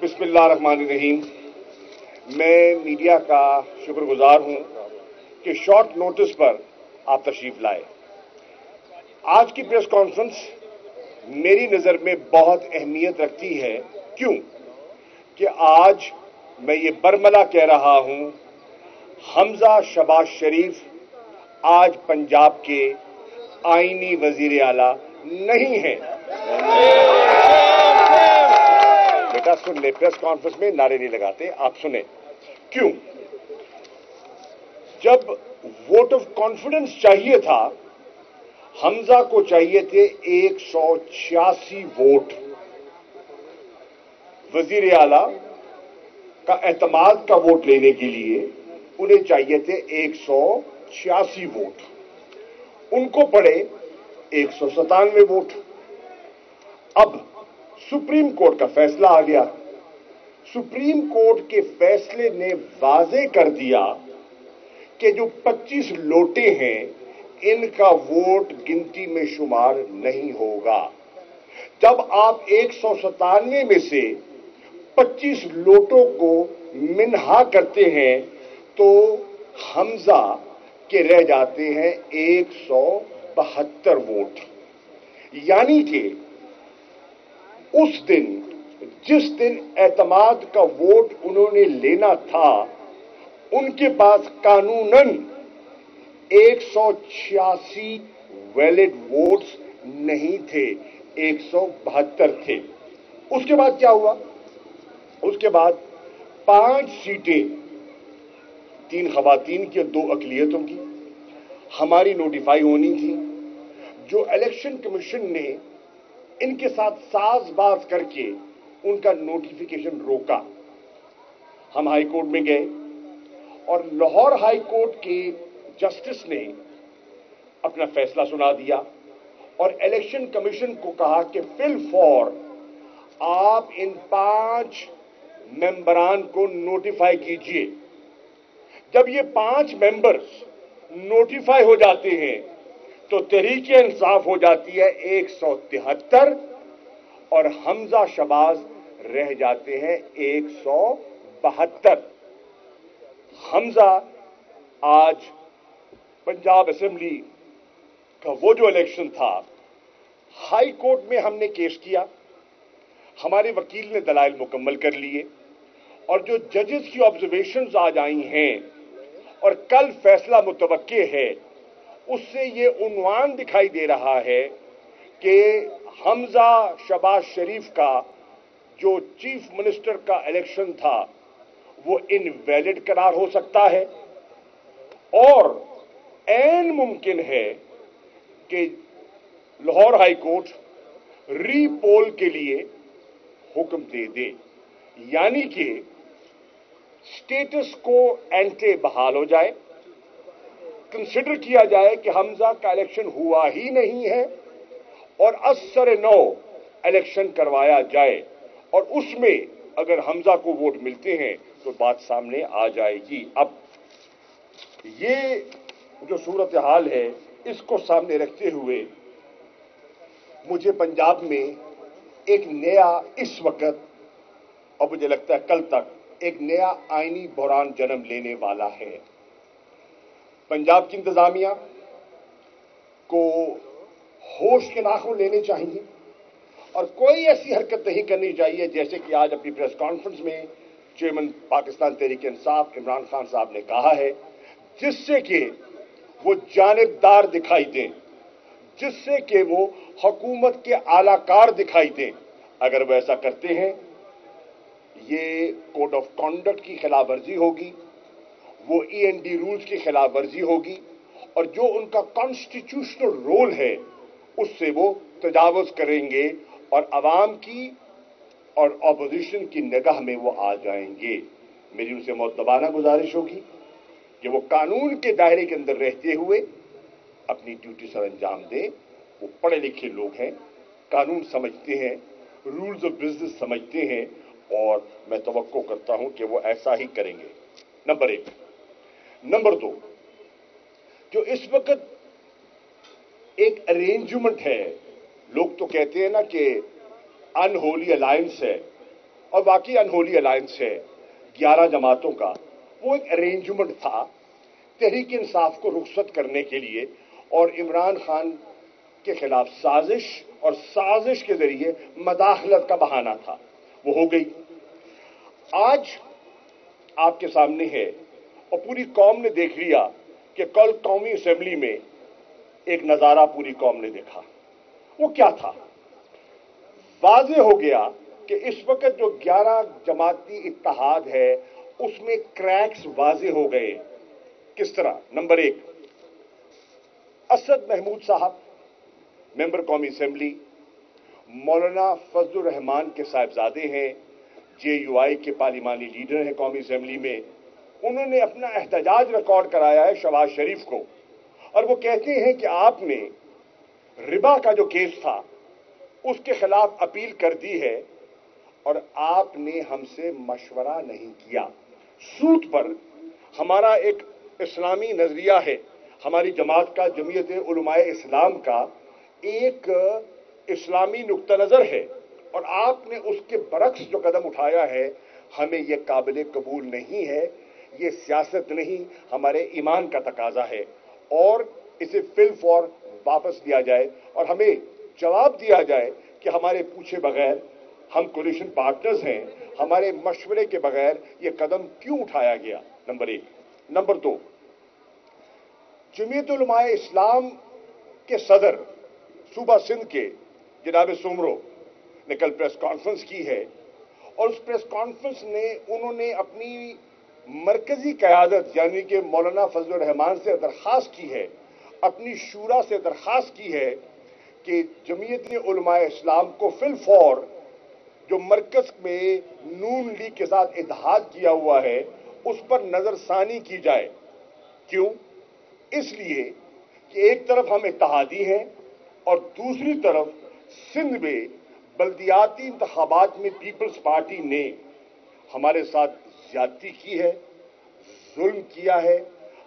बिस्मिल्लाहिर्रहमानिर्रहीम। मैं मीडिया का शुक्रगुजार हूं कि शॉर्ट नोटिस पर आप तशरीफ लाए। आज की प्रेस कॉन्फ्रेंस मेरी नज़र में बहुत अहमियत रखती है। क्यों कि आज मैं ये बरमला कह रहा हूं, हमजा शहबाज शरीफ आज पंजाब के आईनी वजीर आला नहीं हैं। बेटा सुन ले, प्रेस कॉन्फ्रेंस में नारे नहीं लगाते, आप सुने। क्यों? जब वोट ऑफ कॉन्फिडेंस चाहिए था, हमजा को चाहिए थे 186 वोट। वजीर आला का एतमाद का वोट लेने के लिए उन्हें चाहिए थे 186 वोट। उनको पड़े 197 वोट। अब सुप्रीम कोर्ट का फैसला आ गया। सुप्रीम कोर्ट के फैसले ने वाजे कर दिया कि जो 25 लोटे हैं, इनका वोट गिनती में शुमार नहीं होगा। जब आप 197 में से 25 लोटों को मिन्हा करते हैं तो हमजा के रह जाते हैं 172 वोट। यानी कि उस दिन, जिस दिन एतमाद का वोट उन्होंने लेना था, उनके पास कानूनन 186 वैलिड वोट्स नहीं थे, 172 थे। उसके बाद क्या हुआ? उसके बाद 5 सीटें, 3 खवातीन की और 2 अकलियतों की, हमारी नोटिफाई होनी थी। जो इलेक्शन कमीशन ने इनके साथ साजबाज करके उनका नोटिफिकेशन रोका। हम हाई कोर्ट में गए और लाहौर हाई कोर्ट के जस्टिस ने अपना फैसला सुना दिया और इलेक्शन कमीशन को कहा कि फिल फॉर आप इन 5 मेंबरान को नोटिफाई कीजिए। जब ये 5 मेंबर्स नोटिफाई हो जाते हैं तो तहरीक इंसाफ हो जाती है 173 और हमजा शहबाज रह जाते हैं 172। हमजा आज पंजाब असेंबली का वो जो इलेक्शन था, हाई कोर्ट में हमने केस किया, हमारे वकील ने दलाइल मुकम्मल कर लिए और जो जजेस की ऑब्जर्वेशंस आज आई हैं और कल फैसला मुतवक्के है, उससे ये उन्वान दिखाई दे रहा है कि हमजा शहबाज शरीफ का जो चीफ मिनिस्टर का इलेक्शन था वो इनवैलिड करार हो सकता है और ऐन मुमकिन है कि लाहौर हाई कोर्ट रीपोल के लिए हुक्म दे दे। यानी कि स्टेटस को एंटे बहाल हो जाए, कंसिडर किया जाए कि हमजा का इलेक्शन हुआ ही नहीं है और असर नौ इलेक्शन करवाया जाए और उसमें अगर हमजा को वोट मिलते हैं तो बात सामने आ जाएगी। अब ये जो सूरत हाल है, इसको सामने रखते हुए मुझे पंजाब में एक नया, इस वक्त और मुझे लगता है कल तक, एक नया आईनी बहरान जन्म लेने वाला है। पंजाब की इंतजामिया को होश के नाखून लेने चाहिए और कोई ऐसी हरकत नहीं करनी चाहिए जैसे कि आज अपनी प्रेस कॉन्फ्रेंस में चेयरमैन पाकिस्तान तहरीक इंसाफ इमरान खान साहब ने कहा है, जिससे कि वो जानिबदार दिखाई दें, जिससे कि वो हुकूमत के आलाकार दिखाई दें। अगर वो ऐसा करते हैं, ये कोड ऑफ कॉन्डक्ट की खिलाफ वर्जी होगी, वो END रूल्स की खिलाफ वर्जी होगी और जो उनका कॉन्स्टिट्यूशनल रोल है उससे वो तजावुज करेंगे और आवाम की और ऑपोजिशन की निगाह में वो आ जाएंगे। मेरी उनसे मुअद्दबाना गुजारिश होगी कि वो कानून के दायरे के अंदर रहते हुए अपनी ड्यूटी सर अंजाम दें। वो पढ़े लिखे लोग हैं, कानून समझते हैं, रूल्स ऑफ बिजनेस समझते हैं और मैं तवक्को करता हूं कि वो ऐसा ही करेंगे। नंबर 1। नंबर 2, जो इस वक्त एक अरेंजमेंट है, लोग तो कहते हैं ना कि अनहोली अलायंस है और वाकई अनहोली अलायंस है 11 जमातों का, वो एक अरेंजमेंट था तहरीक इंसाफ को रुखसत करने के लिए और इमरान खान के खिलाफ साजिश, और साजिश के जरिए मदाखलत का बहाना था, वो हो गई। आज आपके सामने है और पूरी कौम ने देख लिया कि कल कौमी असेंबली में एक नजारा पूरी कौम ने देखा। वो क्या था? वाज़ेह हो गया कि इस वक्त जो 11 जमाती इत्तेहाद है उसमें क्रैक्स वाज़ेह हो गए। किस तरह? नंबर 1, असद महमूद साहब मेंबर कौमी असेंबली, मौलाना फजलुर रहमान के साहिबजादे हैं, JUI के पार्लिमानी लीडर हैं कौमी असेंबली में। उन्होंने अपना एहतजाज रिकॉर्ड कराया है शहबाज शरीफ को, और वो कहते हैं कि आपने रिबा का जो केस था उसके खिलाफ अपील कर दी है और आपने हमसे मशवरा नहीं किया। सूद पर हमारा एक इस्लामी नजरिया है, हमारी जमात का, जमीयत उलमाए इस्लाम का एक इस्लामी नुक्ता नजर है, और आपने उसके बरक्स जो कदम उठाया है हमें यह काबिल कबूल नहीं है। ये सियासत नहीं, हमारे ईमान का तकाजा है, और इसे फिल फॉर वापस लिया जाए और हमें जवाब दिया जाए कि हमारे पूछे बगैर, हम कोलिशन पार्टनर्स हैं, हमारे मशवरे के बगैर ये कदम क्यों उठाया गया। नंबर 1। नंबर 2, जमीयत उलमाए इस्लाम के सदर सूबा सिंध के जनाब सुमरो ने कल प्रेस कॉन्फ्रेंस की है, और उस प्रेस कॉन्फ्रेंस ने उन्होंने अपनी मरकजी क़यादत यानी कि मौलाना फजलुर रहमान से दरख्वास्त की है, अपनी शूरा से दरख्वास्त की है कि जमीयत उलमाए इस्लाम को फिल फॉर जो मरकज में नून लीग के साथ इत्तेहाद किया हुआ है उस पर नजरसानी की जाए। क्यों? इसलिए कि एक तरफ हम इत्तेहादी हैं और दूसरी तरफ सिंध में बल्दियाती इंतखाबात में पीपल्स पार्टी ने हमारे साथ ज्यादती की है, जुल्म किया है,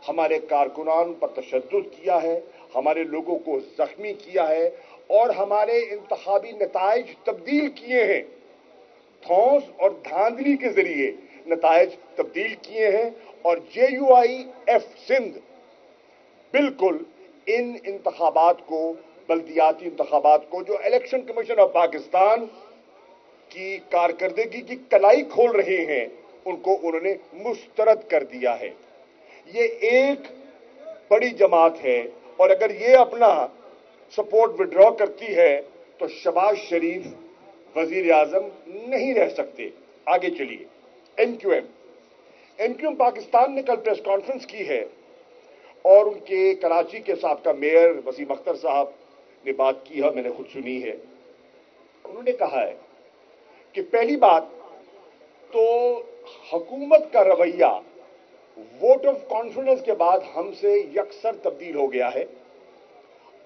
हमारे कारकुनान पर तशद्दुद किया है, हमारे लोगों को जख्मी किया है और हमारे इंतखाबी नताइज तब्दील किए हैं, धौंस और धांधली के जरिए नताइज तब्दील किए हैं। और JUIF सिंध बिल्कुल इन इंतखाबात को, बल्दियाती इंतखाबात को, जो इलेक्शन कमीशन ऑफ पाकिस्तान की कारकर्दगी की कलाई खोल रहे हैं, उनको उन्होंने मुस्तरद कर दिया है। ये एक बड़ी जमात है, और अगर ये अपना सपोर्ट विड्रॉ करती है तो शहबाज शरीफ वजीर आजम नहीं रह सकते। आगे चलिए। NQM पाकिस्तान ने कल प्रेस कॉन्फ्रेंस की है और उनके कराची के साबका मेयर वसीम अख्तर साहब ने बात की है, मैंने खुद सुनी है। उन्होंने कहा है कि पहली बात तो हुकूमत का रवैया वोट ऑफ कॉन्फिडेंस के बाद हमसे यकसर तब्दील हो गया है।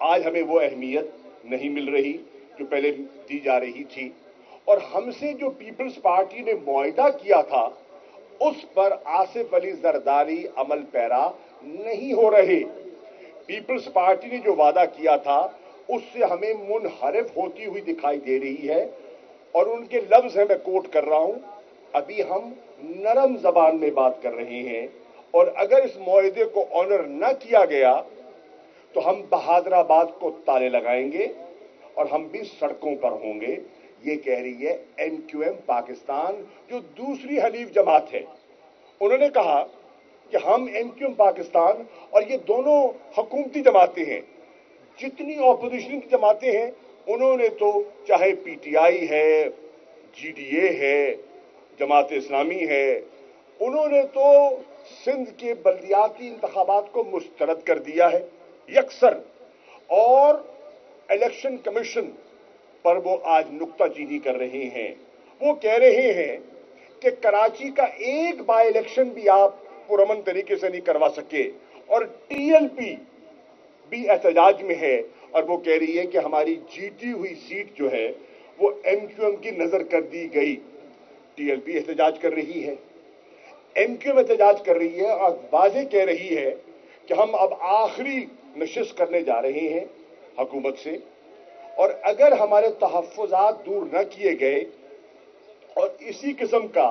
आज हमें वो अहमियत नहीं मिल रही जो पहले दी जा रही थी, और हमसे जो पीपल्स पार्टी ने मुआहिदा किया था उस पर आसिफ अली जरदारी अमल पैरा नहीं हो रहे। पीपल्स पार्टी ने जो वादा किया था उससे हमें मुनहरिफ होती हुई दिखाई दे रही है, और उनके लफ्ज है, मैं कोट कर रहा हूं, अभी हम नरम जबान में बात कर रहे हैं, और अगर इस मुआहिदे को ऑनर न किया गया तो हम बहादुराबाद को ताले लगाएंगे और हम भी सड़कों पर होंगे। ये कह रही है NQM पाकिस्तान, जो दूसरी हलीफ जमात है। उन्होंने कहा कि हम NQM पाकिस्तान और ये दोनों हुकूमती जमातें हैं, जितनी ऑपोजिशन की जमातें हैं, उन्होंने तो चाहे PTI है, GDA है, जमात इस्लामी है, उन्होंने तो सिंध के बल्दियाती इंतखाबात को मुस्तरद कर दिया है यकसर, और इलेक्शन कमीशन पर वो आज नुक्ताचीनी कर रहे हैं। वो कह रहे हैं कि कराची का एक बाई इलेक्शन भी आप पुरअमन तरीके से नहीं करवा सके, और TLP भी एहतजाज में है, और वो कह रही है कि हमारी जीती हुई सीट जो है वो NQM की नजर कर दी गई। TLP एहतजाज कर रही है, NQM एहतजाज कर रही है, और वाज़ेह कह रही है कि हम अब आखिरी नशिस्त करने जा रहे हैं हुकूमत से, और अगर हमारे तहफ़्फ़ुज़ात दूर न किए गए और इसी किस्म का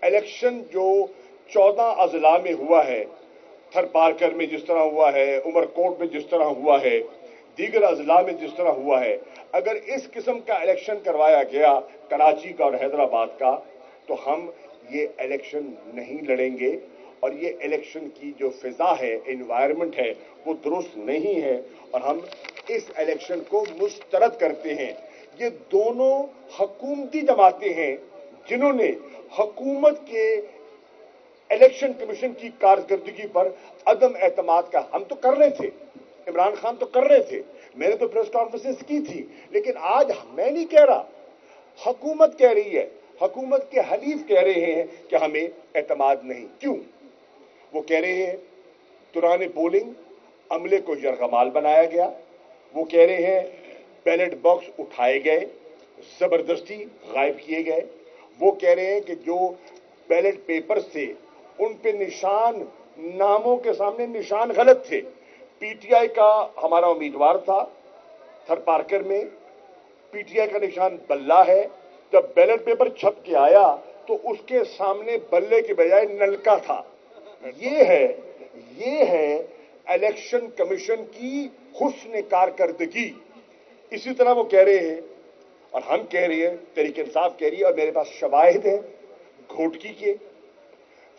इलेक्शन जो 14 अजला में हुआ है, थर पारकर में जिस तरह हुआ है, उमरकोट में जिस तरह हुआ है, दीगर अजला में जिस तरह हुआ है, अगर इस किस्म का इलेक्शन करवाया गया कराची का और हैदराबाद का, तो हम ये इलेक्शन नहीं लड़ेंगे और ये इलेक्शन की जो फिजा है, एनवायरनमेंट है, वो दुरुस्त नहीं है और हम इस इलेक्शन को मुस्तरद करते हैं। ये दोनों हुकूमती जमातें हैं जिन्होंने हुकूमत के इलेक्शन कमीशन की कारकर्दगी पर अदम एतमाद का, हम तो कर रहे थे, इमरान खान तो कर रहे थे, मैंने तो प्रेस कॉन्फ्रेंस की थी, लेकिन आज मैं नहीं कह रहा, हुकूमत कह रही है, हुकूमत के हलीफ कह रहे हैं कि हमें एतमाद नहीं। क्यों? वो कह रहे हैं दौरान पोलिंग अमले को यरगमाल बनाया गया, वो कह रहे हैं बैलेट बॉक्स उठाए गए, जबरदस्ती गायब किए गए, वो कह रहे हैं कि जो बैलेट पेपर थे उन पे निशान, नामों के सामने निशान गलत थे। पीटीआई का हमारा उम्मीदवार था थर पारकर में, पीटीआई का निशान बल्ला है, जब बैलेट पेपर छप के आया तो उसके सामने बल्ले के बजाय नलका था। ये है इलेक्शन कमीशन की हुस्न कारकर्दगी। इसी तरह वो कह रहे हैं और हम कह रहे हैं, तहरीक इंसाफ कह रही है, और मेरे पास शवाहिद है घोटकी के,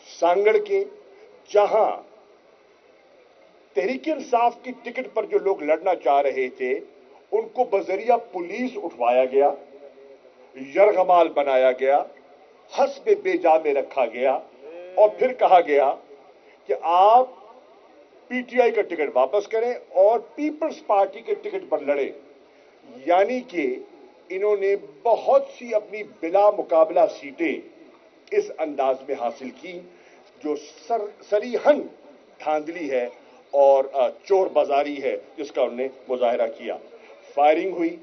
सांगड़ के, जहां तहरीक इंसाफ की टिकट पर जो लोग लड़ना चाह रहे थे उनको बजरिया पुलिस उठवाया गया, यरगमाल बनाया गया, हस्ब बेजा में रखा गया और फिर कहा गया कि आप पीटीआई का टिकट वापस करें और पीपल्स पार्टी के टिकट पर लड़ें। यानी कि इन्होंने बहुत सी अपनी बिला मुकाबला सीटें इस अंदाज में हासिल की जो सरीहन धांधली है और चोर बाजारी है, जिसका उन्होंने मुजाहरा किया। फायरिंग हुई,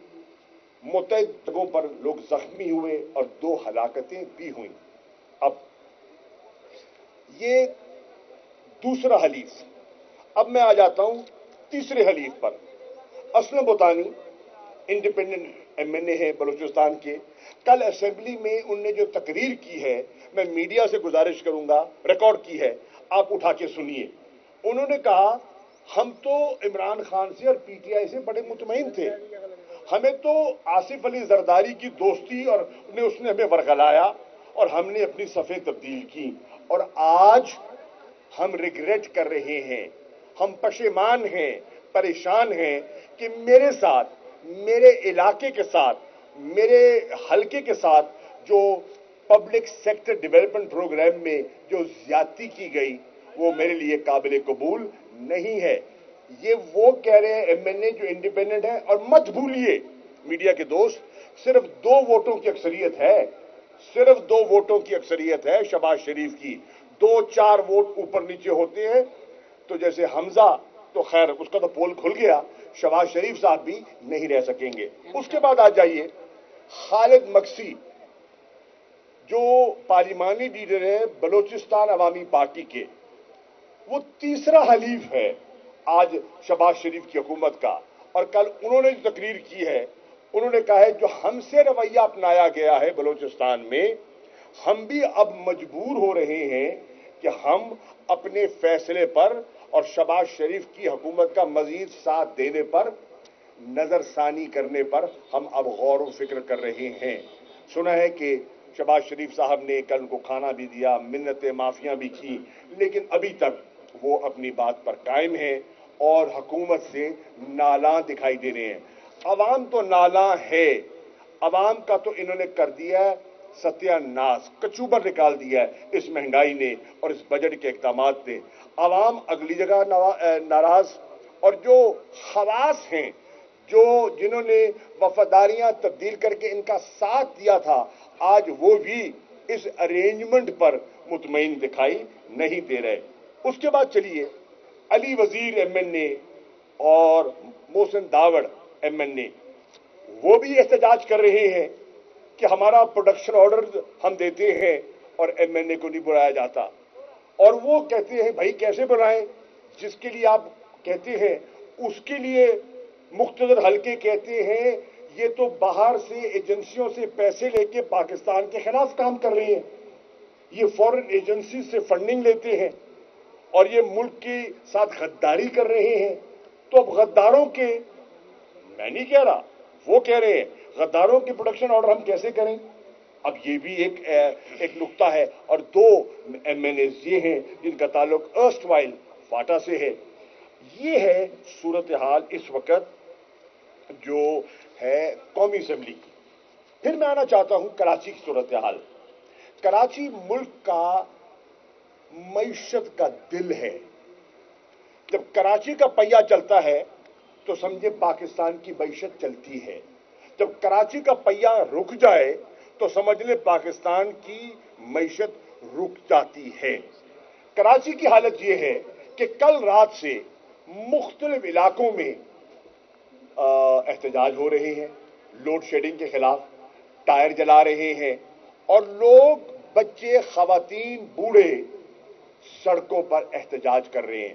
मुतअद्दिद जगहों पर लोग जख्मी हुए और 2 हलाकतें भी हुई। अब ये दूसरा हलीफ। अब मैं आ जाता हूं तीसरे हलीफ पर। असलम बुतानी इंडिपेंडेंट एमएनए है बलूचिस्तान के। कल असेंबली में उनने जो तकरीर की है, मैं मीडिया से गुजारिश करूंगा, रिकॉर्ड की है, आप उठा के सुनिए। उन्होंने कहा हम तो इमरान खान से और पीटीआई से बड़े मुतमईन थे, हमें तो आसिफ अली जरदारी की दोस्ती और उसने हमें वरगलाया और हमने अपनी सफ़े तब्दील की, और आज हम रिग्रेट कर रहे हैं, हम पशेमान हैं, परेशान हैं कि मेरे साथ, मेरे इलाके के साथ, मेरे हलके के साथ जो पब्लिक सेक्टर डेवलपमेंट प्रोग्राम में जो ज्यादती की गई वो मेरे लिए काबिल कबूल नहीं है। ये वो कह रहे हैं एमएनए जो इंडिपेंडेंट है। और मत भूलिए मीडिया के दोस्त, सिर्फ 2 वोटों की अक्सरियत है, सिर्फ 2 वोटों की अक्सरियत है शहबाज शरीफ की। 2-4 वोट ऊपर नीचे होते हैं तो जैसे हमजा, तो खैर उसका तो पोल खुल गया, शहबाज शरीफ साहब भी नहीं रह सकेंगे। उसके बाद आ जाइए खालिद मक्सी जो पार्लिमानी लीडर है बलूचिस्तान अवामी पार्टी के, वो तीसरा हलीफ है आज शहबाज शरीफ की हुकूमत का। और कल उन्होंने जो तकरीर की है, उन्होंने कहा है जो हमसे रवैया अपनाया गया है बलूचिस्तान में, हम भी अब मजबूर हो रहे हैं कि हम अपने फैसले पर और शहबाज शरीफ की हुकूमत का मजीद साथ देने पर, नजरसानी करने पर हम अब गौर व फिक्र कर रहे हैं। सुना है कि शहबाज शरीफ साहब ने कल उनको खाना भी दिया, मिन्नतें माफियां भी की, लेकिन अभी तक वो अपनी बात पर कायम है और हुकूमत से नालां दिखाई दे रहे हैं। अवाम तो नालां है, अवाम का तो इन्होंने कर दिया सत्यानाश, कचूबर निकाल दिया है इस महंगाई ने और इस बजट के इक़दाम ने। अवाम अगली जगह नाराज, और जो खवास हैं, जो जिन्होंने वफादारियां तब्दील करके इनका साथ दिया था, आज वो भी इस अरेंजमेंट पर मुतमईन दिखाई नहीं दे रहे। उसके बाद चलिए अली वजीर एमएनए और मोहसिन दावड़ एमएनए, वो भी एहतजाज कर रहे हैं कि हमारा प्रोडक्शन ऑर्डर हम देते हैं और एमएनए को नहीं बुलाया जाता। और वो कहते हैं भाई कैसे बुलाएं, जिसके लिए आप कहते हैं उसके लिए मुख्तदर हलके कहते हैं یہ تو باہر سے ایجنسیوں سے پیسے لے کے پاکستان کے خلاف کام کر رہی ہیں، یہ فورن ایجنسی سے فنڈنگ لیتے ہیں اور یہ ملک کے ساتھ غداری کر رہے ہیں۔ تو اب غداروں کے، میں نہیں کہہ رہا، وہ کہہ رہے ہیں غداروں کے پروڈکشن آرڈر ہم کیسے کریں؟ اب یہ بھی ایک نقطہ ہے۔ اور دو ایم این ایز یہ ہیں جن کا تعلق ارسٹ وائل فاٹا سے ہے۔ یہ ہے صورتحال اس وقت جو ہے قومی اسمبلی کی۔ پھر میں آنا چاہتا ہوں کراچی کی صورتحال۔ کراچی ملک کا معیشت کا دل ہے۔ جب کراچی کا پہیہ چلتا ہے تو سمجھے پاکستان کی معیشت چلتی ہے، جب کراچی کا پہیہ رک جائے تو سمجھ لیں پاکستان کی معیشت رک جاتی ہے۔ کراچی کی حالت یہ ہے کہ کل رات سے مختلف علاقوں میں احتجاج ہو رہے ہیں لوڈ شیڈنگ کے خلاف، ٹائر جلا رہے ہیں اور لوگ، بچے، خواتین، بوڑھے سڑکوں پر احتجاج کر رہے ہیں۔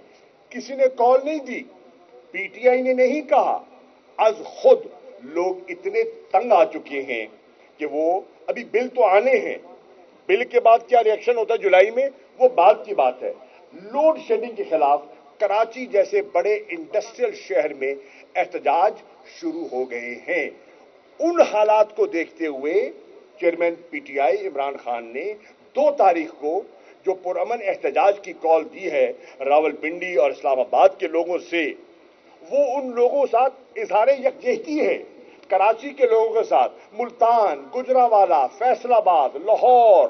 کسی نے کال نہیں دی، پی ٹی آئی نے نہیں کہا، از خود لوگ اتنے تنگ آ چکے ہیں کہ وہ ابھی بل تو آنے ہیں، بل کے بعد کیا ری ایکشن ہوتا ہے جولائی میں وہ بعد کی بات ہے۔ لوڈ شیڈنگ کے خلاف کراچی جیسے بڑے انڈسٹریل شہر میں احتجاج شروع ہو گئے ہیں۔ ان حالات کو دیکھتے ہوئے chairman P T I Imran Khan نے 2 تاریخ کو جو پرامن احتجاج کی کال دی ہے راولپنڈی اور اسلام آباد کے لوگوں سے، وہ ان لوگوں کے ساتھ اظہار یکجہتی ہے، کراچی کے لوگوں کے ساتھ، ملتان، گجرانوالہ، فیصل آباد، لاہور،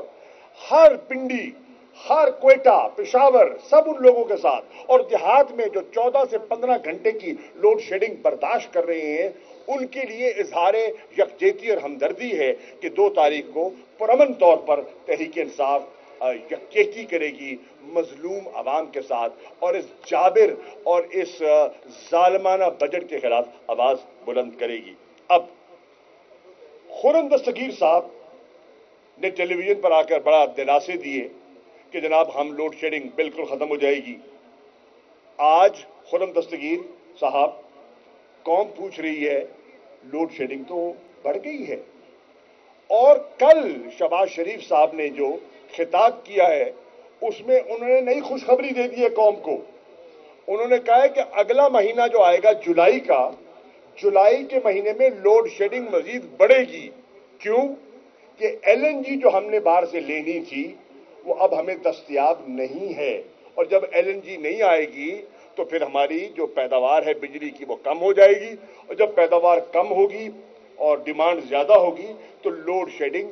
ہر پنڈی، ہر کوئٹہ، پشاور، سب ان لوگوں کے ساتھ، اور دیہات میں جو 14 سے 15 گھنٹے کی لوڈ شیڈنگ برداشت کر رہے ہیں ان کے لیے اظہار یکجہتی اور ہمدردی ہے کہ 2 تاریخ کو پرامن طور پر تحریک انصاف یکجہتی کرے گی مظلوم عوام کے ساتھ اور اس جابر اور اس ظالمانہ بجٹ کے خلاف آواز بلند کرے گی۔ اب خرم دستگیر صاحب نے ٹیلی ویژن پر آ کر بڑا دلاسے دیے کہ جناب ہم لوڈ شیڈنگ بالکل ختم ہو جائے گی۔ آج خرم دستگیر صاحب، قوم پوچھ رہی ہے لوڈ شیڈنگ تو بڑھ گئی ہے، اور کل شہباز شریف صاحب نے جو خطاب کیا ہے اس میں انہوں نے نئی خوشخبری دے دی ہے قوم کو۔ انہوں نے کہا ہے کہ اگلا مہینہ جو آئے گا جولائی کا، جولائی کے مہینے میں لوڈ شیڈنگ مزید بڑھے گی۔ کیوں؟ کہ ایل این جی جو ہم نے باہر سے لینی تھی وہ اب ہمیں دستیاب نہیں ہے، اور جب ایل این جی نہیں آئے گی تو پھر ہماری جو پیداوار ہے بجلی کی وہ کم ہو جائے گی، اور جب پیداوار کم ہوگی اور ڈیمانڈ زیادہ ہوگی تو لوڈ شیڈنگ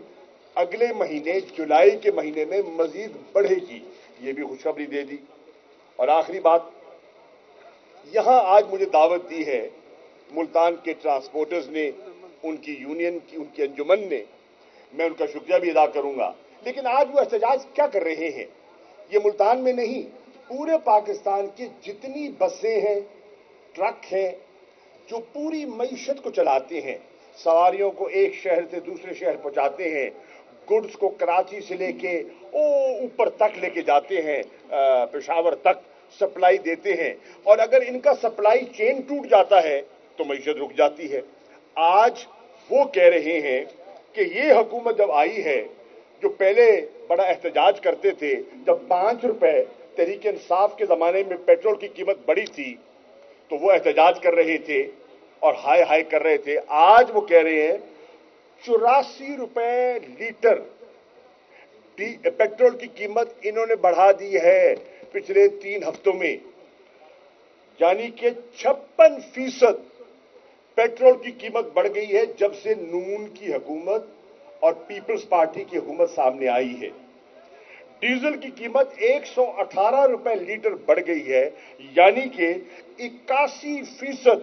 اگلے مہینے جولائی کے مہینے میں مزید بڑھے گی۔ یہ بھی خوشخبری دے دی۔ اور آخری بات، یہاں آج مجھے دعوت دی ہے ملتان کے ٹرانسپورٹرز نے، ان کی یونین کی، ان کی انجمن نے، میں ان کا شکریہ بھی ادا کروں گا، لیکن آج وہ احتجاج کیا کر رہے ہیں؟ یہ ملتان میں نہیں، پورے پاکستان کی جتنی بسیں ہیں، ٹرک ہیں، جو پوری معیشت کو چلاتے ہیں، سواریوں کو ایک شہر سے دوسرے شہر پہنچاتے ہیں، گڈز کو کراچی سے لے کے اوپر تک لے کے جاتے ہیں، پشاور تک سپلائی دیتے ہیں، اور اگر ان کا سپلائی چین ٹوٹ جاتا ہے تو معیشت رک جاتی ہے۔ آج وہ کہہ رہے ہیں کہ یہ حکومت جب آئی ہے، جو پہلے بڑا احتجاج کرتے تھے، جب 5 روپے تحریک انصاف کے زمانے میں پیٹرول کی قیمت بڑھی تھی تو وہ احتجاج کر رہے تھے اور ہائے ہائے کر رہے تھے۔ آج وہ کہہ رہے ہیں 84 روپے لیٹر پیٹرول کی قیمت انہوں نے بڑھا دی ہے پچھلے 3 ہفتوں میں، یعنی کہ 56% پیٹرول کی قیمت بڑھ گئی ہے جب سے نون کی حکومت اور پیپلز پارٹی کی حکومت سامنے آئی ہے۔ ڈیزل کی قیمت 118 روپے لیٹر بڑھ گئی ہے، یعنی کہ 81%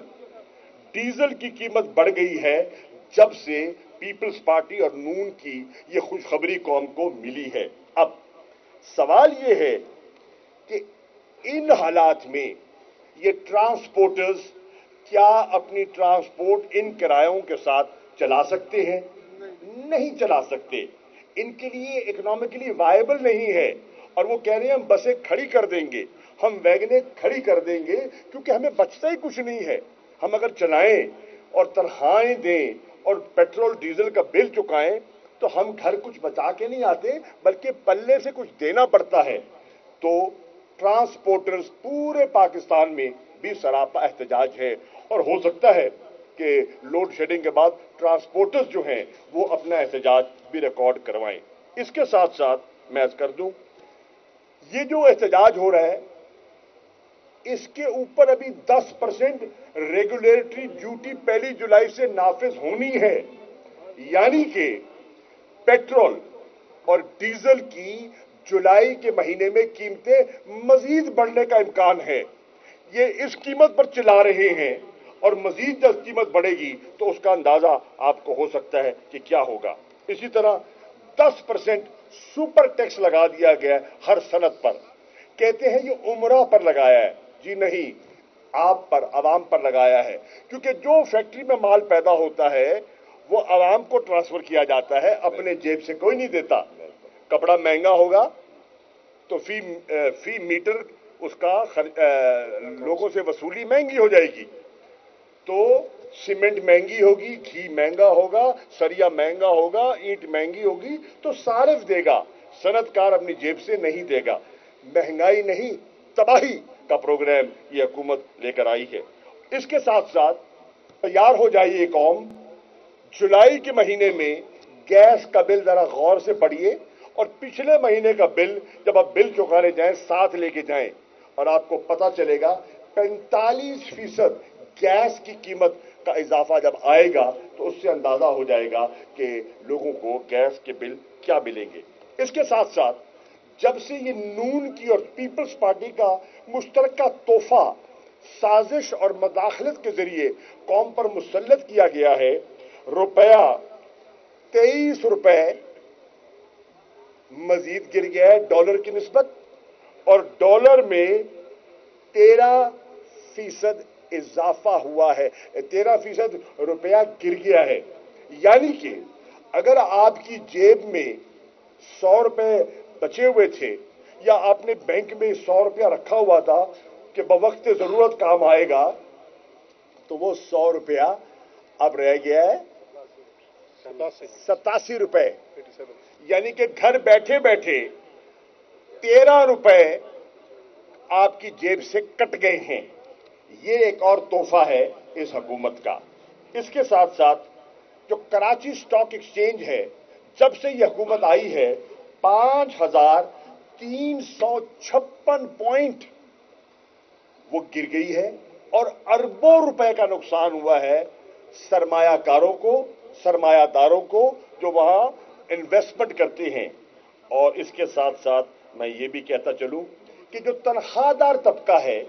ڈیزل کی قیمت بڑھ گئی ہے جب سے پیپلز پارٹی اور نون کی یہ خوشخبری قوم کو ملی ہے۔ اب سوال یہ ہے کہ ان حالات میں یہ ٹرانسپورٹرز کیا اپنی ٹرانسپورٹ ان کرایوں کے ساتھ چلا سکتے ہیں؟ نہیں چلا سکتے، ان کے لیے اکنامکلی وائبل نہیں ہے، اور وہ کہہ رہے ہیں ہم بسیں کھڑی کر دیں گے، ہم ویگنیں کھڑی کر دیں گے، کیونکہ ہمیں بچتا ہی کچھ نہیں ہے۔ ہم اگر چلائیں اور तनख्वाहें दें और पेट्रोल डीजल का बिल चुकाएं तो हम घर कुछ बचा के नहीं आते, बल्कि पल्ले से कुछ देना पड़ता है। तो ट्रांसपोर्टर्स पूरे पाकिस्तान में भी सरापा एहतजाज है, और हो सकता है कि लोड शेडिंग के बाद ट्रांसपोर्टर्स जो हैं वो अपना एहतजाज भी रिकॉर्ड करवाएं। इसके साथ साथ मैं अर्ज कर दूं, ये जो एहतजाज हो रहा है इसके ऊपर अभी 10% रेगुलेटरी ड्यूटी 1 जुलाई से नाफिज होनी है, यानी कि पेट्रोल और डीजल की जुलाई के महीने में कीमतें मजीद बढ़ने का इम्कान है। ये इस कीमत पर चला रहे हैं और मजीद जब कीमत बढ़ेगी तो उसका अंदाजा आपको हो सकता है कि क्या होगा। इसी तरह 10% सुपर टैक्स लगा दिया गया है हर सनत पर। कहते हैं ये उमरा पर लगाया है, जी नहीं, आप पर, आवाम पर लगाया है, क्योंकि जो फैक्ट्री में माल पैदा होता है वो आवाम को ट्रांसफर किया जाता है, अपने जेब से कोई नहीं देता। कपड़ा महंगा होगा तो फी मीटर उसका लोगों से वसूली महंगी हो जाएगी, तो सीमेंट महंगी होगी, घी महंगा होगा, सरिया महंगा होगा, ईंट महंगी होगी, तो सारिफ देगा, सनतकार अपनी जेब से नहीं देगा। महंगाई नहीं, तबाही का प्रोग्राम ये हुकूमत लेकर आई है। इसके साथ साथ तैयार हो जाइए कौम, जुलाई के महीने में गैस का बिल जरा गौर से पढ़िए और पिछले महीने का बिल जब आप बिल चुकाने जाएं साथ लेके जाएं, और आपको पता चलेगा 45% गैस की कीमत का इजाफा जब आएगा तो उससे अंदाजा हो जाएगा कि लोगों को गैस के बिल क्या मिलेंगे। इसके साथ साथ जब से ये नून की और पीपल्स पार्टी का मुश्तरका तोहफा साजिश और मदाखलत के जरिए कौम पर मुसल्लत किया गया है, रुपया 23 रुपए मजीद गिर गया है डॉलर की निस्बत, और डॉलर में 13% इजाफा हुआ है, 13% रुपया गिर गया है। यानी कि अगर आपकी जेब में 100 रुपए बचे हुए थे या आपने बैंक में 100 रुपया रखा हुआ था कि बवक्त जरूरत काम आएगा, तो वो 100 रुपया अब रह गया है 87 रुपए। यानी कि घर बैठे बैठे 13 रुपए आपकी जेब से कट गए हैं। ये एक और तोहफा है इस हुकूमत का। इसके साथ साथ जो कराची स्टॉक एक्सचेंज है, जब से यह हुकूमत आई है 5356 पॉइंट वो गिर गई है, और अरबों रुपए का नुकसान हुआ है सरमायादारों को जो वहां इन्वेस्टमेंट करते हैं। और इसके साथ साथ मैं ये भी कहता चलूं कि जो तनख्वाहदार तबका है,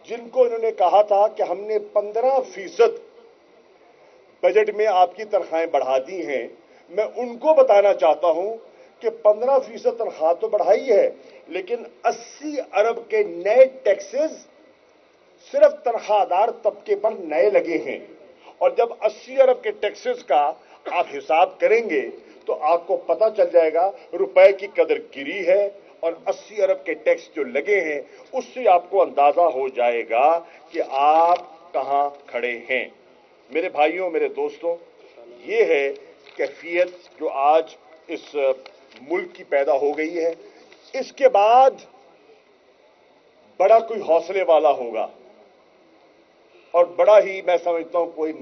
जिनको इन्होंने कहा था कि हमने 15% बजट में आपकी तनख्वाहें बढ़ा दी हैं, मैं उनको बताना चाहता हूं कि 15% तनख्वाह तो बढ़ाई है, लेकिन 80 अरब के नए टैक्सेस सिर्फ तनख्वाहदार तबके पर नए लगे हैं। और जब 80 अरब के टैक्सेस का आप हिसाब करेंगे तो आपको पता चल जाएगा रुपए की कदर गिरी है, और 80 अरब के टैक्स जो लगे हैं उससे आपको अंदाजा हो जाएगा कि आप कहां खड़े हैं। मेरे भाइयों, मेरे दोस्तों, ये है कैफियत जो आज इस मुल्क की पैदा हो गई है। इसके बाद बड़ा कोई हौसले वाला होगा और बड़ा ही, मैं समझता हूं, कोई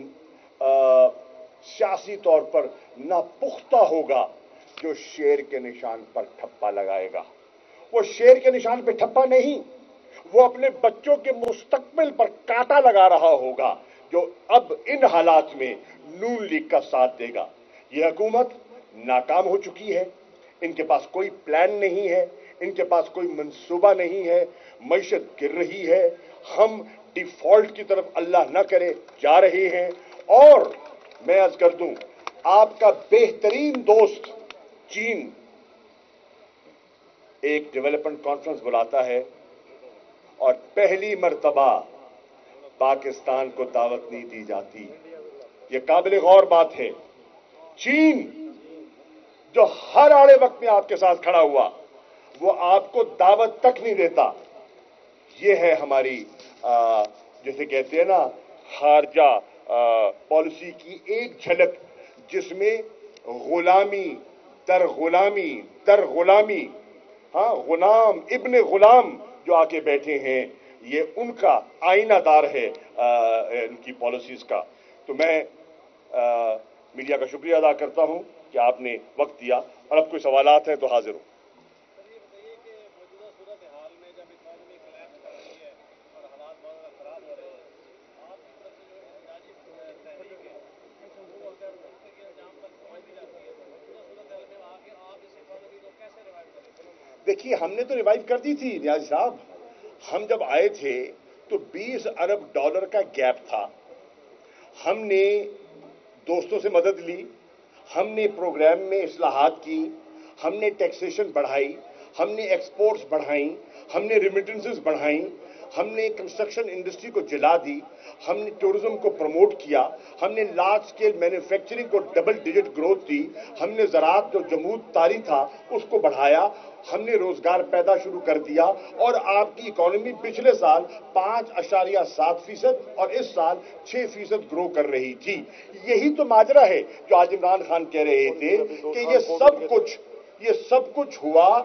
सियासी तौर पर नापुख्ता होगा जो शेर के निशान पर ठप्पा लगाएगा। वो शेर के निशान पे ठप्पा नहीं, वो अपने बच्चों के मुस्तकबिल पर कांटा लगा रहा होगा, जो अब इन हालात में नून लीग का साथ देगा। यह हुकूमत नाकाम हो चुकी है, इनके पास कोई प्लान नहीं है, इनके पास कोई मंसूबा नहीं है, मईशत गिर रही है, हम डिफॉल्ट की तरफ अल्लाह न करे जा रहे हैं। और मैं अर्ज कर दूं, आपका बेहतरीन दोस्त चीन एक डेवलपमेंट कॉन्फ्रेंस बुलाता है और पहली मर्तबा पाकिस्तान को दावत नहीं दी जाती। यह काबिल गौर बात है। चीन जो हर आड़े वक्त में आपके साथ खड़ा हुआ, वो आपको दावत तक नहीं देता। ये है हमारी, जैसे कहते हैं ना, खारजा پالیسی کی ایک جھلک، جس میں غلامی در غلامی در غلامی، ہاں غلام ابن غلام جو آ کے بیٹھے ہیں، یہ ان کا آئینہ دار ہے ان کی پالیسیز کا. تو میں میڈیا کا شکریہ ادا کرتا ہوں کہ آپ نے وقت دیا، اور اب کوئی سوالات ہیں تو حاضر ہوں. دیکھیے ہم نے تو ریوائیو کر دی تھی نیازی صاحب. ہم جب آئے تھے تو $20 ارب کا گیپ تھا. ہم نے دوستوں سے مدد لی، ہم نے پروگرام میں اصلاحات کی، ہم نے ٹیکسیشن بڑھائی، ہم نے ایکسپورٹس بڑھائیں، ہم نے ریمیٹنسز بڑھائیں، ہم نے کنسٹرکشن انڈسٹری کو جلا دی، ہم نے ٹورزم کو پروموٹ کیا، ہم نے لارج سکیل مینوفیکچرنگ کو ڈبل ڈیجٹ گروتھ دی، ہم نے زراعت جو جمود طاری تھا اس کو بڑھایا، ہم نے روزگار پیدا شروع کر دیا، اور آپ کی اکانومی پچھلے سال 5.7% اور اس سال 6% گرو کر رہی تھی. یہی تو ماجرا ہے جو آج عمران خان کہہ رہے تھے کہ یہ سب کچھ ہوا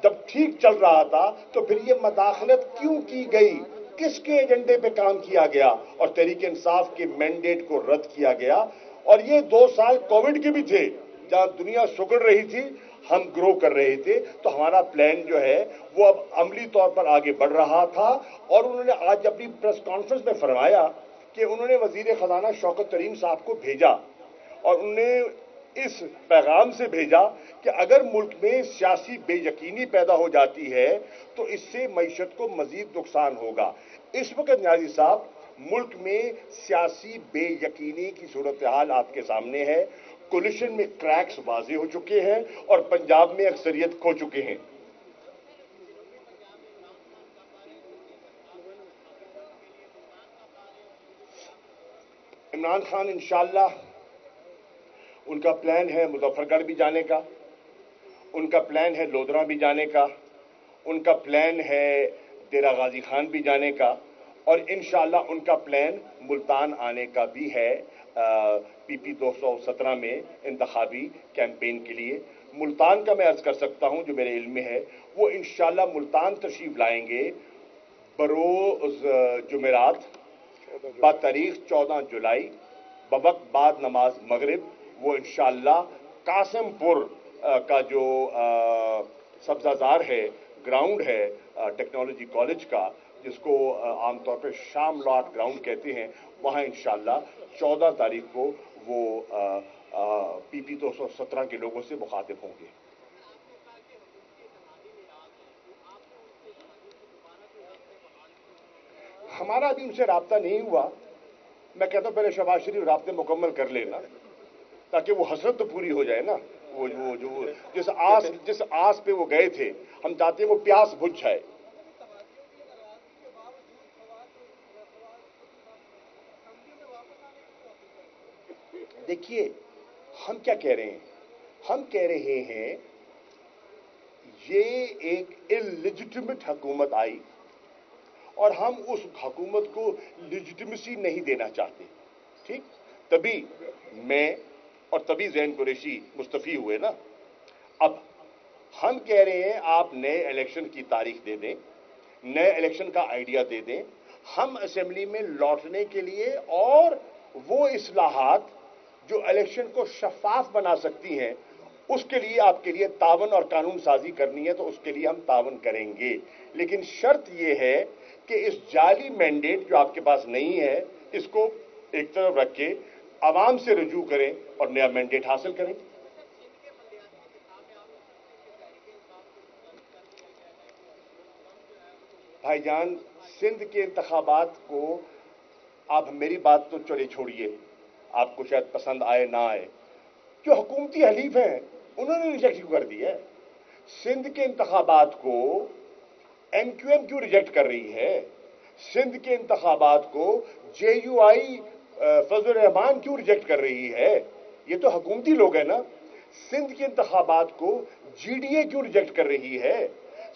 جب ٹھیک چل رہا تھا، تو پھر یہ مداخلت کیوں کی گئی، کس کے ایجنڈے پہ کام کیا گیا، اور تحریک انصاف کے مینڈیٹ کو رد کیا گیا. اور یہ 2 سال کووڈ کے بھی تھے جہاں دنیا سکڑ رہی تھی، ہم گرو کر رہے تھے. تو ہمارا پلان جو ہے وہ اب عملی طور پر آگے بڑھ رہا تھا. اور انہوں نے آج اپنی پریس کانفرنس میں فرمایا کہ انہوں نے وزیر خزانہ شوکت طرین صاحب کو بھیجا، اور انہوں نے اس پیغام سے بھیجا کہ اگر ملک میں سیاسی بے یقینی پیدا ہو جاتی ہے تو اس سے معیشت کو مزید نقصان ہوگا. اس وقت نیازی صاحب ملک میں سیاسی بے یقینی کی صورتحال آپ کے سامنے ہے. کولیشن میں کریکس واضح ہو چکے ہیں اور پنجاب میں اکثریت کھو چکے ہیں. عمران خان انشاءاللہ ان کا پلان ہے مظفر گڑھ بھی جانے کا، ان کا پلان ہے لودھرا بھی جانے کا، ان کا پلان ہے ڈیرہ غازی خان بھی جانے کا، اور انشاءاللہ ان کا پلان ملتان آنے کا بھی ہے PP 217 میں انتخابی کیمپین کے لیے. ملتان کا میں عرض کر سکتا ہوں جو میرے علم میں ہے، وہ انشاءاللہ ملتان تشریف لائیں گے بروز جمعرات بتاریخ 14 جولائی بوقت بعد نماز مغرب. وہ انشاءاللہ قاسم پور کا جو سبزہ زار ہے، گراؤنڈ ہے ٹیکنالوجی کالج کا، جس کو عام طور پہ شام لاٹ گراؤنڈ کہتے ہیں، وہاں انشاءاللہ 14 تاریخ کو وہ PP 217 کے لوگوں سے مخاطب ہوں گے. ہمارا ابھی ان سے رابطہ نہیں ہوا. میں کہتا ہوں پہلے شہباز شریف رابطے مکمل کر لینا تاکہ وہ حسرت تو پوری ہو جائے نا. وہ جو جس آس پہ وہ گئے تھے، ہم چاہتے ہیں وہ پیاس بجھ جائے. دیکھیے ہم کیا کہہ رہے ہیں، ہم کہہ رہے ہیں یہ ایک اللیجٹمیٹ حکومت آئی اور ہم اس حکومت کو لیجٹمیسی نہیں دینا چاہتے. ٹھیک، تبھی میں اور تبھی زین قریشی مستفی ہوئے نا. اب ہم کہہ رہے ہیں آپ نئے الیکشن کی تاریخ دے دیں، نئے الیکشن کا آئیڈیا دے دیں، ہم اسمبلی میں لوٹنے کے لیے اور وہ اصلاحات جو الیکشن کو شفاف بنا سکتی ہیں اس کے لیے آپ کے لیے تعاون اور قانون سازی کرنی ہے تو اس کے لیے ہم تعاون کریں گے. لیکن شرط یہ ہے کہ اس جعلی مینڈیٹ جو آپ کے پاس نہیں ہے اس کو ایک طرف رکھ کے عوام سے رجوع کریں اور نیا مینڈیٹ حاصل کریں. بھائی جان، سندھ کے انتخابات کو آپ میری بات تو چلے چھوڑیے، آپ کو شاید پسند آئے نہ آئے، جو حکومتی حلیف ہیں انہوں نے ریجیکٹ کیوں کر دی ہے؟ سندھ کے انتخابات کو MQM کیوں ریجیکٹ کر رہی ہے؟ سندھ کے انتخابات کو JUI فضل الرحمان کیوں ریجیکٹ کر رہی ہے؟ یہ تو حکومتی لوگ ہیں نا. سندھ کے انتخابات کو GDA کیوں ریجیکٹ کر رہی ہے؟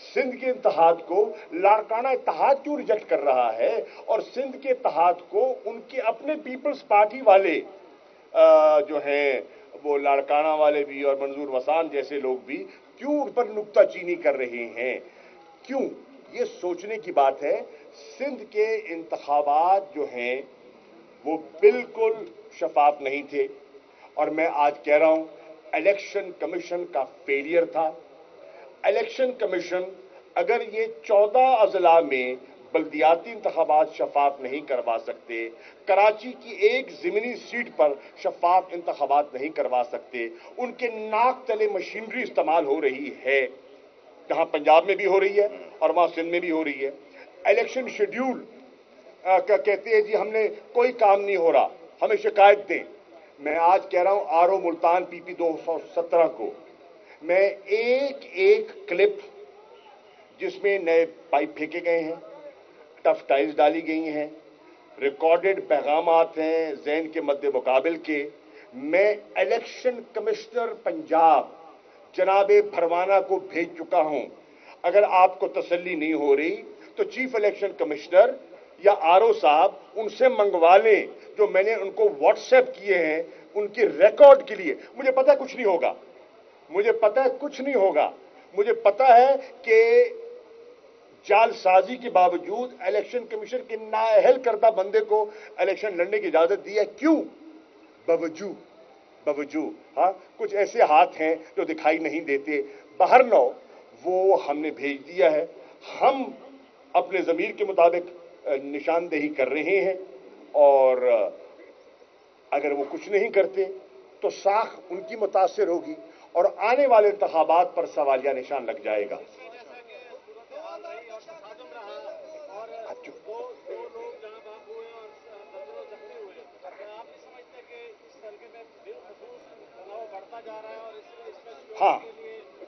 سندھ کے اتحاد کو لاڑکانہ اتحاد کیوں ریجیکٹ کر رہا ہے اور سندھ کے اتحاد کو ان کے اپنے پیپلز پارٹی والے جو ہیں وہ لاڑکانہ والے بھی اور منظور وسان جیسے لوگ بھی کیوں ان پر نکتہ چینی کر رہے ہیں؟ کیوں؟ یہ سوچنے کی بات ہے۔ سندھ کے انتخابات جو ہیں وہ بالکل شفاف نہیں تھے، اور میں آج کہہ رہا ہوں الیکشن کمیشن کا فیلئر تھا۔ الیکشن کمیشن اگر یہ 14 اضلاع میں بلدیاتی انتخابات شفاف نہیں کروا سکتے، کراچی کی ایک ضمنی سیٹ پر شفاف انتخابات نہیں کروا سکتے، ان کے ناک تلے مشینری استعمال ہو رہی ہے، جہاں پنجاب میں بھی ہو رہی ہے اور وہاں سندھ میں بھی ہو رہی ہے۔ الیکشن شیڈیول کہتے ہیں جی ہم نے کوئی کام نہیں ہو رہا، ہمیں شکایت دیں۔ میں آج کہہ رہا ہوں آر او ملتان پی پی 217 کو میں ایک ایک کلپ جس میں نئے پائپ پھینکے گئے ہیں، ٹف ٹائلز ڈالی گئی ہیں، ریکارڈڈ پیغامات ہیں ذہن کے مد مقابل کے، میں الیکشن کمشنر پنجاب جناب بھروانہ کو بھیج چکا ہوں۔ اگر آپ کو تسلی نہیں ہو رہی تو چیف الیکشن کمشنر یا آر او صاحب ان سے منگوا لیں، جو میں نے ان کو واٹس ایپ کیے ہیں ان کے ریکارڈ کے لیے۔ مجھے پتا ہے کچھ نہیں ہوگا، مجھے پتا ہے کچھ نہیں ہوگا، مجھے پتا ہے کہ جال سازی کے باوجود الیکشن کمیشن کے نااہل کردہ بندے کو الیکشن لڑنے کی اجازت دی ہے۔ کیوں؟ باوجود ہاں کچھ ایسے ہاتھ ہیں جو دکھائی نہیں دیتے۔ بہرنو وہ ہم نے بھیج دیا ہے، ہم اپنے ضمیر کے مطابق نشاندہی کر رہے ہیں، اور اگر وہ کچھ نہیں کرتے تو ساکھ ان کی متاثر ہوگی اور آنے والے انتخابات پر سوالیہ نشان لگ جائے گا۔ ہاں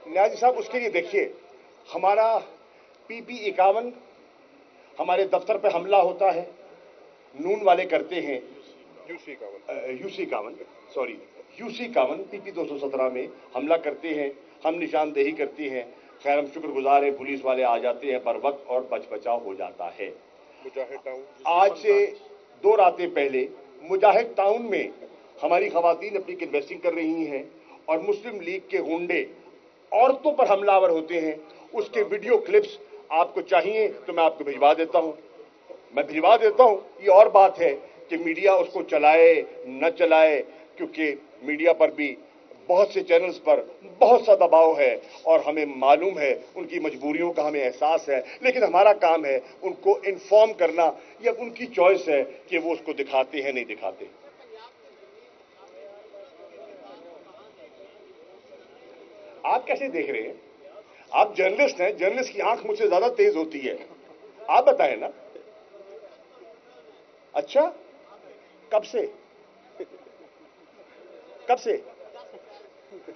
نیازی صاحب، اس کے لیے دیکھیے ہمارا پی پی 51 ہمارے دفتر پہ حملہ ہوتا ہے، نون والے کرتے ہیں، یو سی 51 پی پی 217 میں حملہ کرتے ہیں، ہم نشاندہی کرتے ہیں، خیر ہم شکر گزار ہیں پولیس والے آ جاتے ہیں پر وقت اور بچ بچاؤ ہو جاتا ہے۔ آج سے 2 راتیں پہلے مجاہد ٹاؤن میں ہماری خواتین اپنی کنویسٹنگ کر رہی ہیں اور مسلم لیگ کے غنڈے عورتوں پر حملہ آور ہوتے ہیں۔ اس کے ویڈیو کلپس آپ کو چاہیے تو میں آپ کو بھجوا دیتا ہوں، یہ اور بات ہے کہ میڈیا اس کو چلائے نہ چلائے، کیونکہ میڈیا پر بھی بہت سے چینلز پر بہت سا دباؤ ہے اور ہمیں معلوم ہے ان کی مجبوریوں کا، ہمیں احساس ہے، لیکن ہمارا کام ہے ان کو انفارم کرنا، یا ان کی چوائس ہے کہ وہ اس کو دکھاتے ہیں نہیں دکھاتے۔ آپ کیسے دیکھ رہے ہیں؟ آپ جرنلسٹ ہیں، جرنلسٹ کی آنکھ مجھ سے زیادہ تیز ہوتی ہے، آپ بتائیں نا۔ اچھا کب سے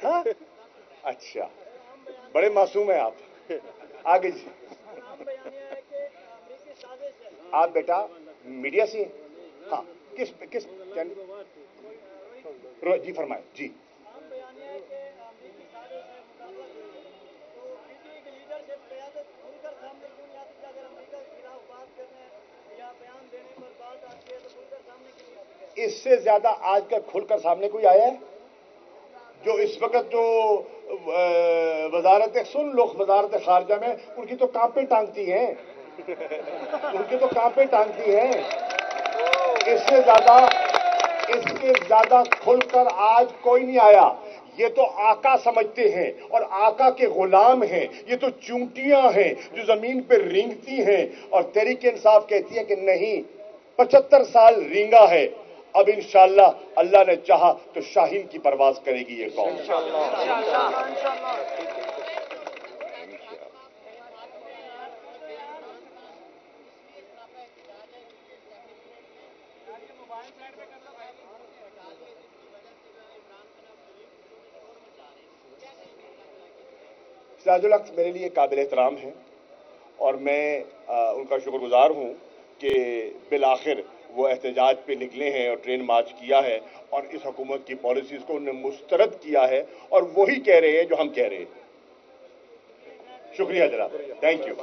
ہاں اچھا، بڑے معصوم ہیں آپ۔ آگے جی، آپ بیٹا میڈیا سے ہیں؟ ہاں کس جی فرمائیں جی۔ اس سے زیادہ آج کا کھل کر سامنے کوئی آیا ہے؟ جو اس وقت جو وزارت خارجہ میں ان کی تو کانپیں ٹانگتی ہیں، اس سے زیادہ کھل کر آج کوئی نہیں آیا۔ یہ تو آقا سمجھتے ہیں اور آقا کے غلام ہیں، یہ تو چونٹیاں ہیں جو زمین پہ رینگتی ہیں، اور تحریک انصاف کہتی ہے کہ نہیں، 75 سال رینگا ہے، اب انشاءاللہ اللہ نے چاہا تو شاہین کی پرواز کرے گی یہ قوم۔ سراج الحق میرے لیے قابل احترام ہیں اور میں ان کا شکر گزار ہوں کہ بالآخر وہ احتجاج پہ نکلے ہیں اور ٹرین مارچ کیا ہے اور اس حکومت کی پالیسیز کو انہوں نے مسترد کیا ہے، اور وہی کہہ رہے ہیں جو ہم کہہ رہے ہیں۔ شکریہ جناب، تھینک یو.